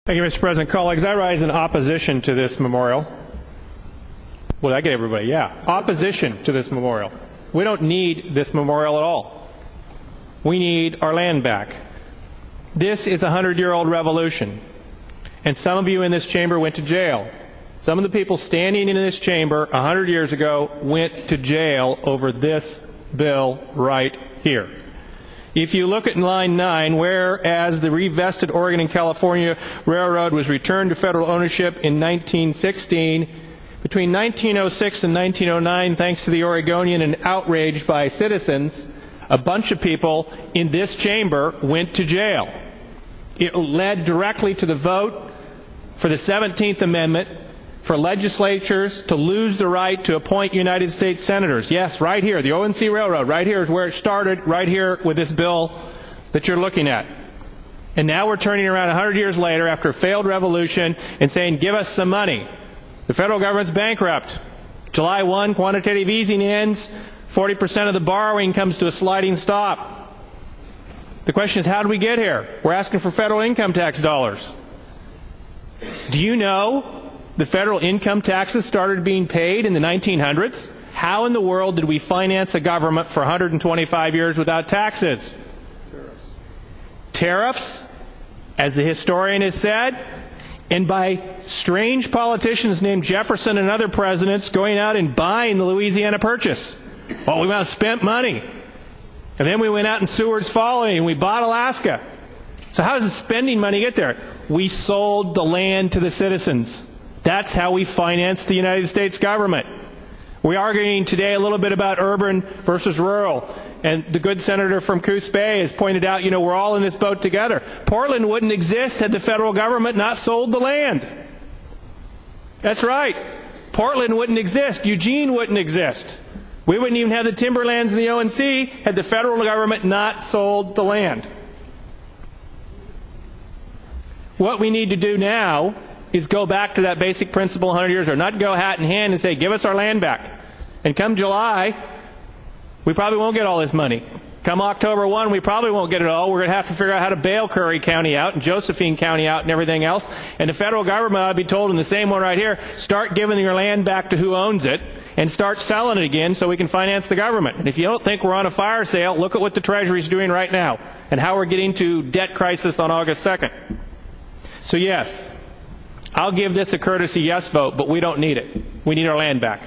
Thank you, Mr. President. Colleagues, I rise in opposition to this memorial. Well, did I get everybody? Yeah. Opposition to this memorial. We don't need this memorial at all. We need our land back. This is a 100-year-old revolution. And some of you in this chamber went to jail. Some of the people standing in this chamber 100 years ago went to jail over this bill right here. If you look at line 9, whereas the revested Oregon and California Railroad was returned to federal ownership in 1916, between 1906 and 1909, thanks to the Oregonian and outraged by citizens, a bunch of people in this chamber went to jail. It led directly to the vote for the 17th Amendment, for legislatures to lose the right to appoint United States senators. Yes, right here, the ONC Railroad, right here is where it started, right here with this bill that you're looking at. And now we're turning around 100 years later after a failed revolution and saying, give us some money. The federal government's bankrupt. July 1, quantitative easing ends, 40% of the borrowing comes to a sliding stop. The question is, how did we get here? We're asking for federal income tax dollars. Do you know the federal income taxes started being paid in the 1900s? How in the world did we finance a government for 125 years without taxes? Tariffs. Tariffs, as the historian has said, and by strange politicians named Jefferson and other presidents going out and buying the Louisiana Purchase. Oh, we must have spent money. And then we went out in Seward's Folly and we bought Alaska. So how does the spending money get there? We sold the land to the citizens. That's how we finance the United States government. We're arguing today a little bit about urban versus rural. And the good senator from Coos Bay has pointed out, you know, we're all in this boat together. Portland wouldn't exist had the federal government not sold the land. That's right. Portland wouldn't exist. Eugene wouldn't exist. We wouldn't even have the timberlands in the ONC had the federal government not sold the land. What we need to do now is go back to that basic principle 100 years ago, not go hat in hand and say, give us our land back. And come July, we probably won't get all this money. Come October 1, we probably won't get it all. We're going to have to figure out how to bail Curry County out and Josephine County out and everything else. And the federal government ought to be told in the same one right here, start giving your land back to who owns it and start selling it again so we can finance the government. And if you don't think we're on a fire sale, look at what the Treasury is doing right now and how we're getting to debt crisis on August 2nd. So yes, I'll give this a courtesy yes vote, but we don't need it. We need our land back.